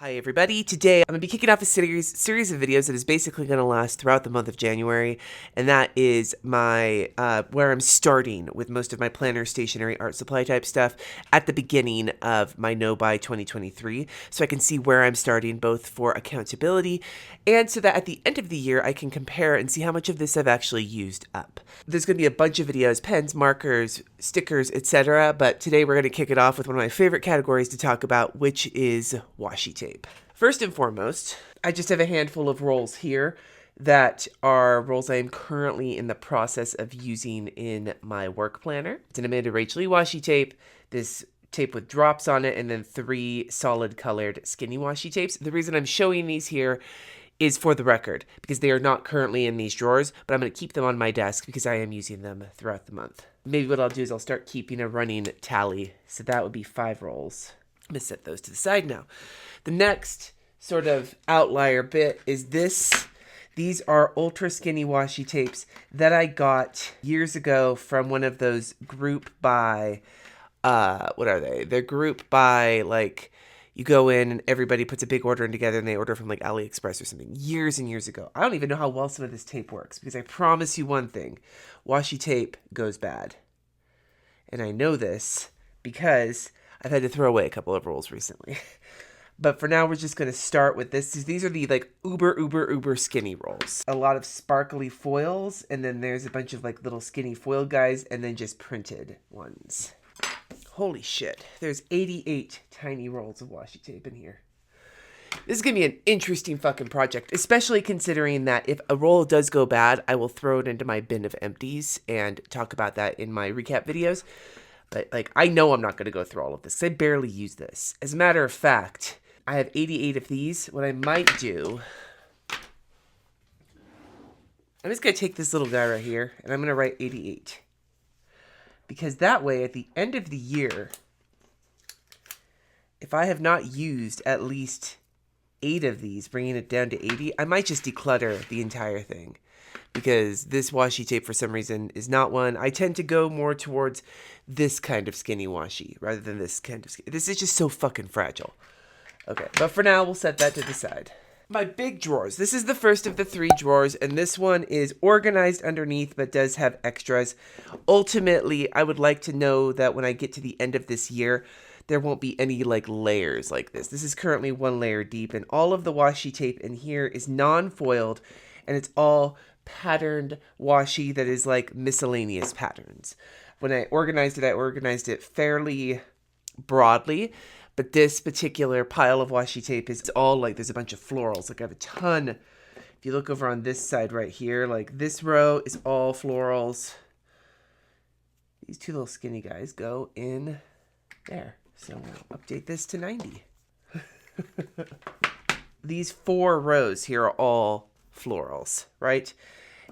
Hi everybody, today I'm going to be kicking off a series of videos that is basically going to last throughout the month of January, and that is my, where I'm starting with most of my planner, stationery, art supply type stuff at the beginning of my No Buy 2023, so I can see where I'm starting both for accountability and so that at the end of the year I can compare and see how much of this I've actually used up. There's going to be a bunch of videos, pens, markers, stickers, etc., but today we're going to kick it off with one of my favorite categories to talk about, which is washi tape. First and foremost, I just have a handful of rolls here that are rolls I am currently in the process of using in my work planner. It's an Amanda Rachel washi tape, this tape with drops on it, and then 3 solid colored skinny washi tapes. The reason I'm showing these here is for the record, because they are not currently in these drawers, but I'm going to keep them on my desk because I am using them throughout the month. Maybe what I'll do is I'll start keeping a running tally, so that would be 5 rolls. I'm going to set those to the side now. The next sort of outlier bit is this. These are ultra skinny washi tapes that I got years ago from one of those group buy, what are they? They're group buy, like, you go in and everybody puts a big order in together and they order from like AliExpress or something years and years ago. I don't even know how well some of this tape works because I promise you one thing, washi tape goes bad. And I know this because I've had to throw away a couple of rolls recently. But for now, we're just going to start with this. These are the like uber skinny rolls. A lot of sparkly foils, and then there's a bunch of like little skinny foil guys, and then just printed ones. Holy shit. There's 88 tiny rolls of washi tape in here. This is going to be an interesting fucking project, especially considering that if a roll does go bad, I will throw it into my bin of empties and talk about that in my recap videos. But like, I know I'm not going to go through all of this. I barely use this. As a matter of fact, I have 88 of these. What I might do, I'm just going to take this little guy right here, and I'm going to write 88. Because that way, at the end of the year, if I have not used at least 8 of these, bringing it down to 80, I might just declutter the entire thing. Because this washi tape, for some reason, is not one. I tend to go more towards this kind of skinny washi, rather than this kind of skinny. This is just so fucking fragile. Okay, but for now, we'll set that to the side. My big drawers. This is the first of the 3 drawers, and this one is organized underneath, but does have extras. Ultimately, I would like to know that when I get to the end of this year, there won't be any like layers like this. This is currently 1 layer deep, and all of the washi tape in here is non-foiled, and it's all patterned washi that is like miscellaneous patterns. When I organized it fairly broadly, but this particular pile of washi tape is all like, there's a bunch of florals. Like I have a ton. If you look over on this side right here, like this row is all florals. These 2 little skinny guys go in there. So we'll update this to 90. These 4 rows here are all florals, right?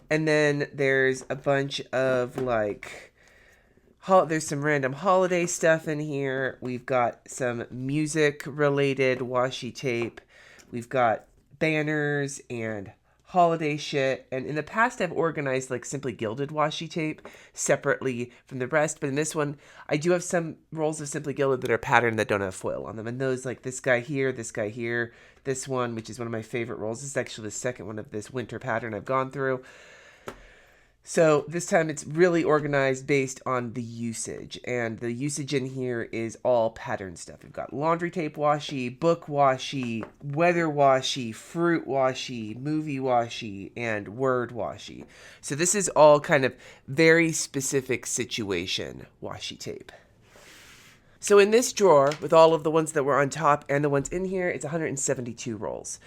And then there's a bunch of like, there's some random holiday stuff in here. We've got some music related washi tape. We've got banners and holiday shit. And in the past, I've organized like simply gilded washi tape separately from the rest. But in this one, I do have some rolls of simply gilded that are patterned that don't have foil on them. And those, like this guy here, this one, which is one of my favorite rolls. This is actually the second one of this winter pattern I've gone through. So this time it's really organized based on the usage, and the usage in here is all pattern stuff. We've got laundry tape washi, book washi, weather washi, fruit washi, movie washi, and word washi. So this is all kind of very specific situation washi tape. So in this drawer, with all of the ones that were on top and the ones in here, it's 172 rolls.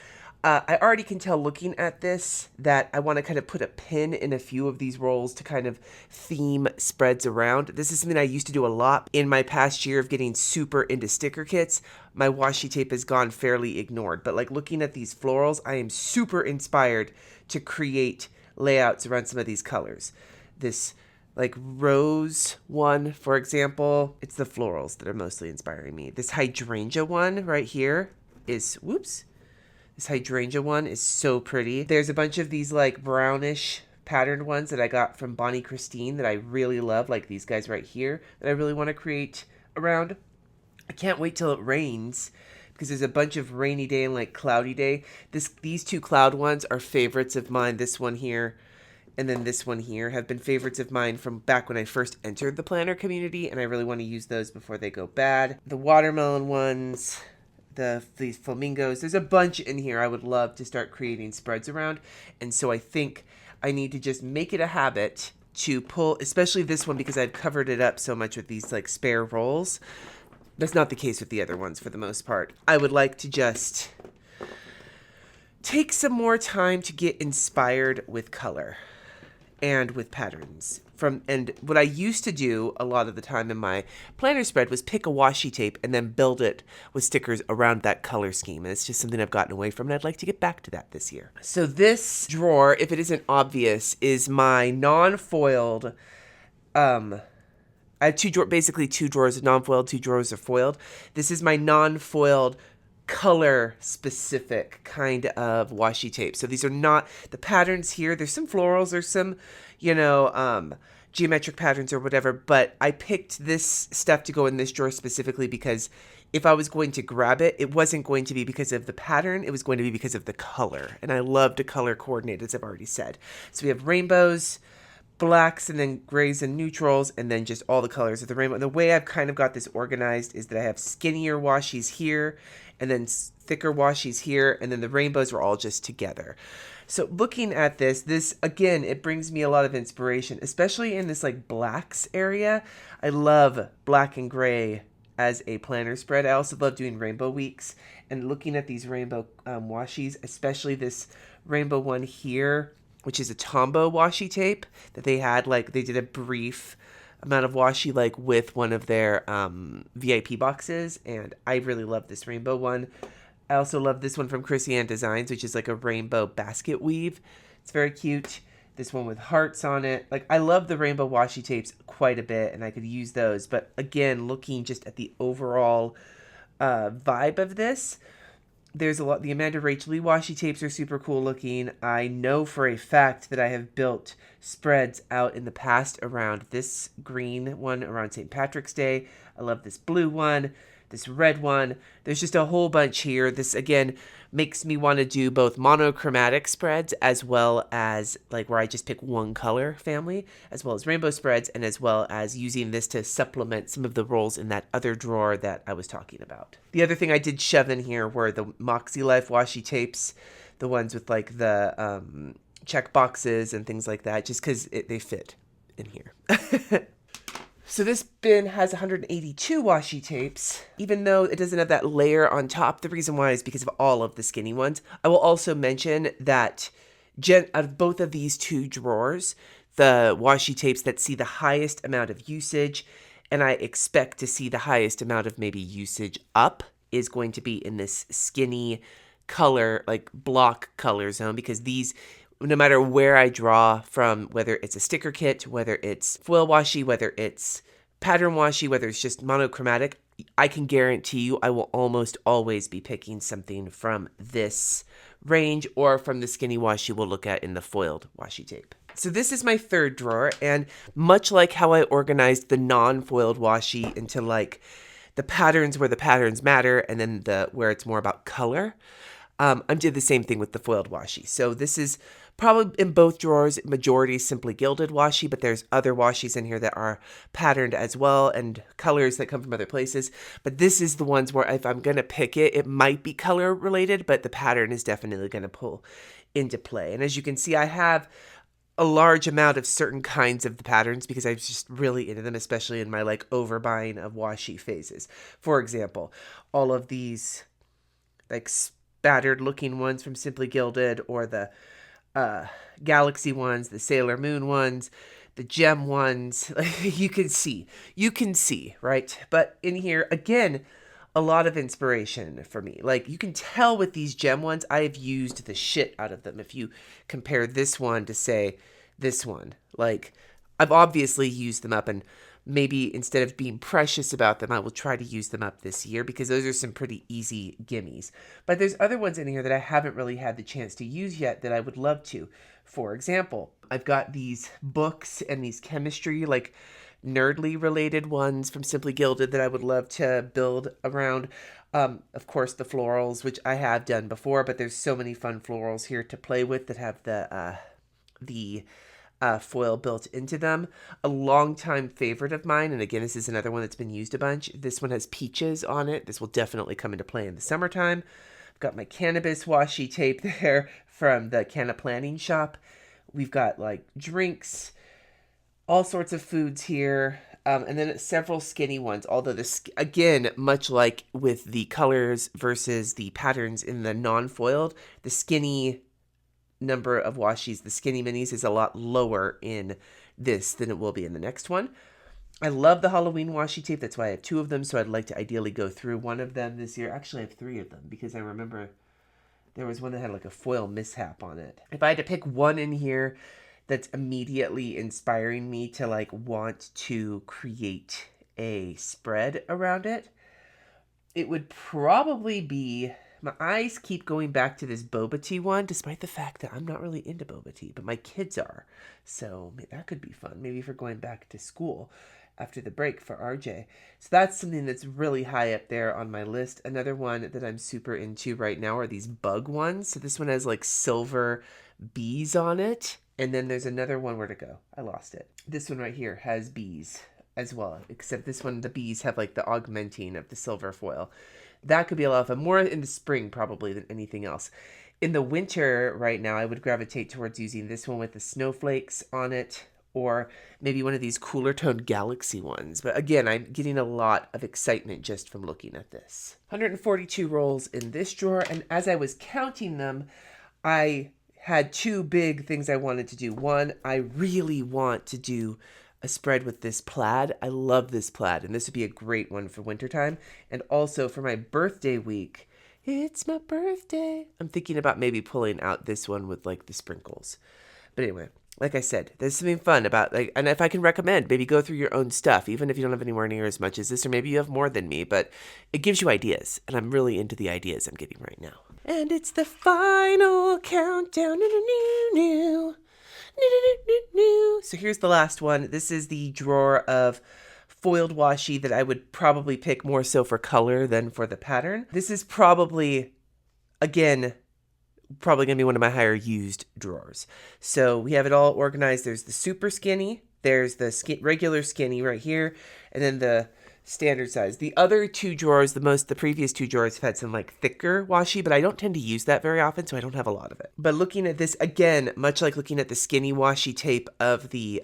I already can tell looking at this that I want to kind of put a pin in a few of these rolls to kind of theme spreads around. This is something I used to do a lot in my past year of getting super into sticker kits. My washi tape has gone fairly ignored, but like looking at these florals, I am super inspired to create layouts around some of these colors. This like rose one, for example, it's the florals that are mostly inspiring me. This hydrangea one right here is, this hydrangea one is so pretty. There's a bunch of these like brownish patterned ones that I got from Bonnie Christine that I really love, like these guys right here that I really want to create around. I can't wait till it rains because there's a bunch of rainy day and like cloudy day. These two cloud ones are favorites of mine. This one here and then this one here have been favorites of mine from back when I first entered the planner community, and I really want to use those before they go bad. The watermelon ones, these flamingos, there's a bunch in here I would love to start creating spreads around, and so I think I need to just make it a habit to pull, especially this one because I've covered it up so much with these like spare rolls. That's not the case with the other ones for the most part. I would like to just take some more time to get inspired with color and with patterns. And what I used to do a lot of the time in my planner spread was pick a washi tape and then build it with stickers around that color scheme. And it's just something I've gotten away from, and I'd like to get back to that this year. So this drawer, if it isn't obvious, is my non-foiled, I have basically two drawers of non-foiled, two drawers of foiled. This is my non-foiled color specific kind of washi tape. So these are not the patterns here. There's some florals, there's some, geometric patterns or whatever, but I picked this stuff to go in this drawer specifically because if I was going to grab it, it wasn't going to be because of the pattern, it was going to be because of the color. And I love to color coordinate, as I've already said. So we have rainbows, blacks, and then grays and neutrals, and then just all the colors of the rainbow. And the way I've kind of got this organized is that I have skinnier washies here, and then thicker washies here, and then the rainbows are all just together. So looking at this again, it brings me a lot of inspiration, especially in this like blacks area. I love black and gray as a planner spread. I also love doing rainbow weeks and looking at these rainbow washies, especially this rainbow one here, which is a Tombow washi tape that they had. Like they did a brief amount of washi like with one of their VIP boxes, and I really love this rainbow one. I also love this one from Chrissy Ann Designs, which is like a rainbow basket weave. It's very cute. This one with hearts on it. Like I love the rainbow washi tapes quite a bit, and I could use those. But again, looking just at the overall vibe of this, there's a lot. The Amanda Rachel Lee washi tapes are super cool looking. I know for a fact that I have built spreads out in the past around this green one around St. Patrick's Day. I love this blue one, this red one. There's just a whole bunch here. This again makes me want to do both monochromatic spreads as well as like where I just pick one color family, as well as rainbow spreads, and as well as using this to supplement some of the rolls in that other drawer that I was talking about. The other thing I did shove in here were the Moxie Life washi tapes, the ones with like the check boxes and things like that, just because they fit in here. So this bin has 182 washi tapes, even though it doesn't have that layer on top. The reason why is because of all of the skinny ones. I will also mention that out of both of these two drawers, the washi tapes that see the highest amount of usage, and I expect to see the highest amount of maybe usage up, is going to be in this skinny color, like block color zone, because these, no matter where I draw from, whether it's a sticker kit, whether it's foil washi, whether it's pattern washi, whether it's just monochromatic, I can guarantee you I will almost always be picking something from this range or from the skinny washi we'll look at in the foiled washi tape. So this is my third drawer, and much like how I organized the non-foiled washi into like the patterns where the patterns matter and then where it's more about color, I did the same thing with the foiled washi. So this is probably in both drawers, majority Simply Gilded washi, but there's other washis in here that are patterned as well and colors that come from other places. But this is the ones where if I'm going to pick it, it might be color related, but the pattern is definitely going to pull into play. And as you can see, I have a large amount of certain kinds of the patterns because I'm just really into them, especially in my like overbuying of washi phases. For example, all of these like spattered looking ones from Simply Gilded, or the Galaxy ones, the Sailor Moon ones, the gem ones. You can see, right? But in here, again, a lot of inspiration for me. Like you can tell with these gem ones, I have used the shit out of them. If you compare this one to say this one, like I've obviously used them up, and maybe instead of being precious about them, I will try to use them up this year because those are some pretty easy gimmies. But there's other ones in here that I haven't really had the chance to use yet that I would love to. For example, I've got these books and these chemistry, like nerdly related ones from Simply Gilded that I would love to build around. Of course, the florals, which I have done before, but there's so many fun florals here to play with that have the foil built into them. A longtime favorite of mine, and again, this is another one that's been used a bunch. This one has peaches on it. This will definitely come into play in the summertime. I've got my cannabis washi tape there from the Canna Planning Shop. We've got like drinks, all sorts of foods here. And then several skinny ones, although this, again, much like with the colors versus the patterns in the non-foiled, the skinny number of washis, the skinny minis, is a lot lower in this than it will be in the next one. I love the Halloween washi tape. That's why I have 2 of them, so I'd like to ideally go through one of them this year. Actually, I have 3 of them because I remember there was one that had like a foil mishap on it. If I had to pick one in here that's immediately inspiring me to like want to create a spread around it, it would probably be, my eyes keep going back to this boba tea one, despite the fact that I'm not really into boba tea, but my kids are. So that could be fun, maybe for going back to school after the break for RJ. So that's something that's really high up there on my list. Another one that I'm super into right now are these bug ones. So this one has like silver bees on it. And then there's another one, where to go? I lost it. This one right here has bees as well, except this one, the bees have like the augmenting of the silver foil. That could be a lot of fun, more in the spring probably than anything else. In the winter right now, I would gravitate towards using this one with the snowflakes on it, or maybe one of these cooler toned galaxy ones. But again, I'm getting a lot of excitement just from looking at this. 142 rolls in this drawer, and as I was counting them, I had 2 big things I wanted to do. One, I really want to do a spread with this plaid. I love this plaid, and this would be a great one for wintertime. And also for my birthday week, it's my birthday, I'm thinking about maybe pulling out this one with like the sprinkles. But anyway, like I said, there's something fun about, like, and if I can recommend, maybe go through your own stuff, even if you don't have anywhere near as much as this, or maybe you have more than me, but it gives you ideas, and I'm really into the ideas I'm getting right now. And it's the final countdown. So here's the last one. This is the drawer of foiled washi that I would probably pick more so for color than for the pattern. This is probably, again, probably going to be one of my higher used drawers. So we have it all organized. There's the super skinny, there's the regular skinny right here, and then the standard size. The other 2 drawers, the previous 2 drawers have had some like thicker washi, but I don't tend to use that very often, so I don't have a lot of it. But looking at this, again, much like looking at the skinny washi tape of the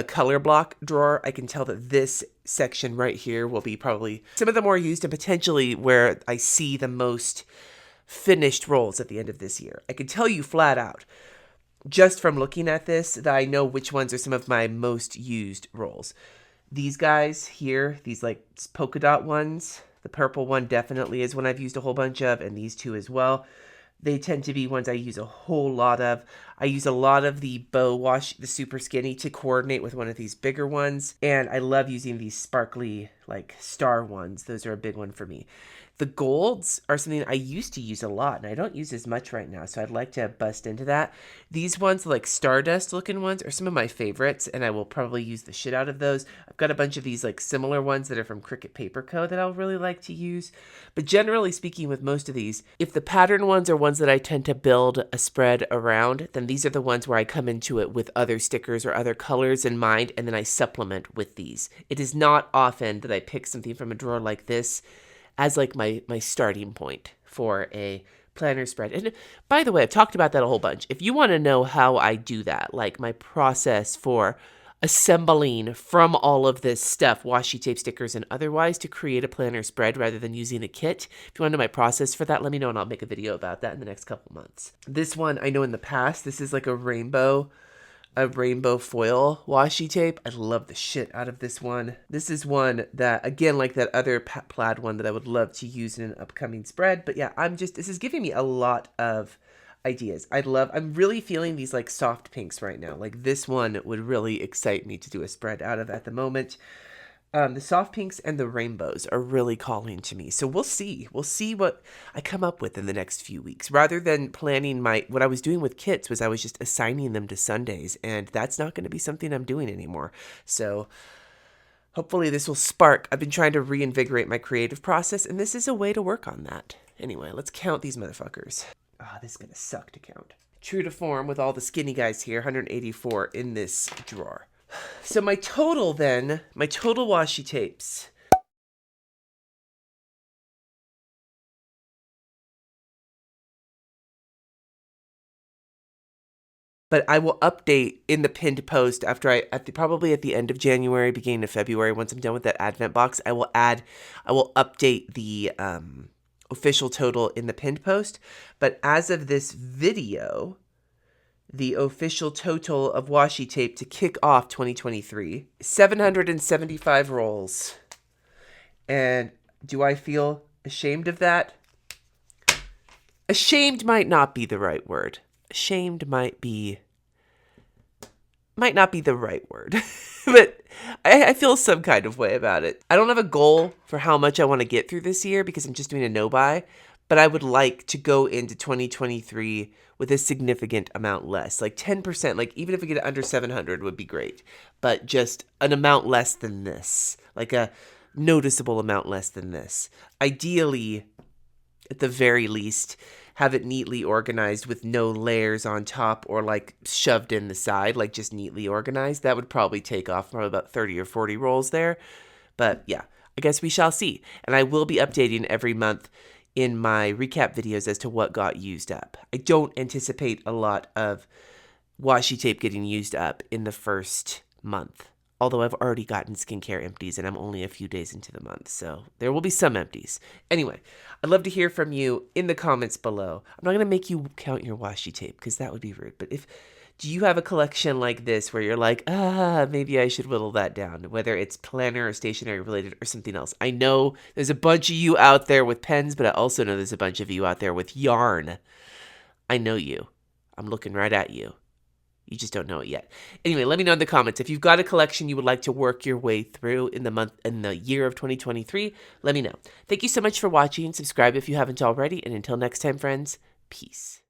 color block drawer, I can tell that this section right here will be probably some of the more used and potentially where I see the most finished rolls at the end of this year. I can tell you flat out, just from looking at this, that I know which ones are some of my most used rolls. These guys here, these like polka dot ones, the purple one definitely is one I've used a whole bunch of, and these 2 as well. They tend to be ones I use a whole lot of. I use a lot of the bow wash, the super skinny, to coordinate with one of these bigger ones. And I love using these sparkly, like, star ones. Those are a big one for me. The golds are something I used to use a lot, and I don't use as much right now, so I'd like to bust into that. These ones, like stardust-looking ones, are some of my favorites, and I will probably use the shit out of those. I've got a bunch of these, like, similar ones that are from Cricut Paper Co. that I'll really like to use. But generally speaking, with most of these, if the pattern ones are ones that I tend to build a spread around, then these are the ones where I come into it with other stickers or other colors in mind, and then I supplement with these. It is not often that I pick something from a drawer like this as like my starting point for a planner spread. And by the way, I've talked about that a whole bunch. If you want to know how I do that, like my process for assembling from all of this stuff, washi tape, stickers, and otherwise, to create a planner spread rather than using a kit, if you want to know my process for that, let me know and I'll make a video about that in the next couple months. This one, I know in the past, this is like a rainbow foil washi tape. I love the shit out of this one. This is one that, again, like that other plaid one, that I would love to use in an upcoming spread. But yeah, this is giving me a lot of ideas. I'm really feeling these like soft pinks right now. Like this one would really excite me to do a spread out of at the moment. The soft pinks and the rainbows are really calling to me. So we'll see. We'll see what I come up with in the next few weeks. Rather than planning what I was doing with kits was I was just assigning them to Sundays, and that's not going to be something I'm doing anymore. So Hopefully this will spark. I've been trying to reinvigorate my creative process, and this is a way to work on that. Anyway, let's count these motherfuckers. Ah, this is gonna suck to count. True to form with all the skinny guys here, 184 in this drawer. So my total washi tapes. But I will update in the pinned post after probably at the end of January, beginning of February, once I'm done with that Advent box, I will update the official total in the pinned post. But as of this video, the official total of washi tape to kick off 2023, 775 rolls. And do I feel ashamed of that? Ashamed might not be the right word. Ashamed might not be the right word, but I feel some kind of way about it. I don't have a goal for how much I want to get through this year because I'm just doing a no-buy, but I would like to go into 2023 with a significant amount less, like 10%, like even if we get under 700 would be great, but just an amount less than this, like a noticeable amount less than this. Ideally, at the very least, have it neatly organized with no layers on top or like shoved in the side, like just neatly organized. That would probably take off probably about 30 or 40 rolls there. But yeah, I guess we shall see. And I will be updating every month in my recap videos as to what got used up. I don't anticipate a lot of washi tape getting used up in the first month. Although I've already gotten skincare empties and I'm only a few days into the month. So there will be some empties. Anyway, I'd love to hear from you in the comments below. I'm not going to make you count your washi tape because that would be rude. But do you have a collection like this where you're like, maybe I should whittle that down, whether it's planner or stationery related or something else? I know there's a bunch of you out there with pens, but I also know there's a bunch of you out there with yarn. I know you. I'm looking right at you. You just don't know it yet. Anyway, let me know in the comments. If you've got a collection you would like to work your way through in the year of 2023, let me know. Thank you so much for watching. Subscribe if you haven't already. And until next time, friends, peace.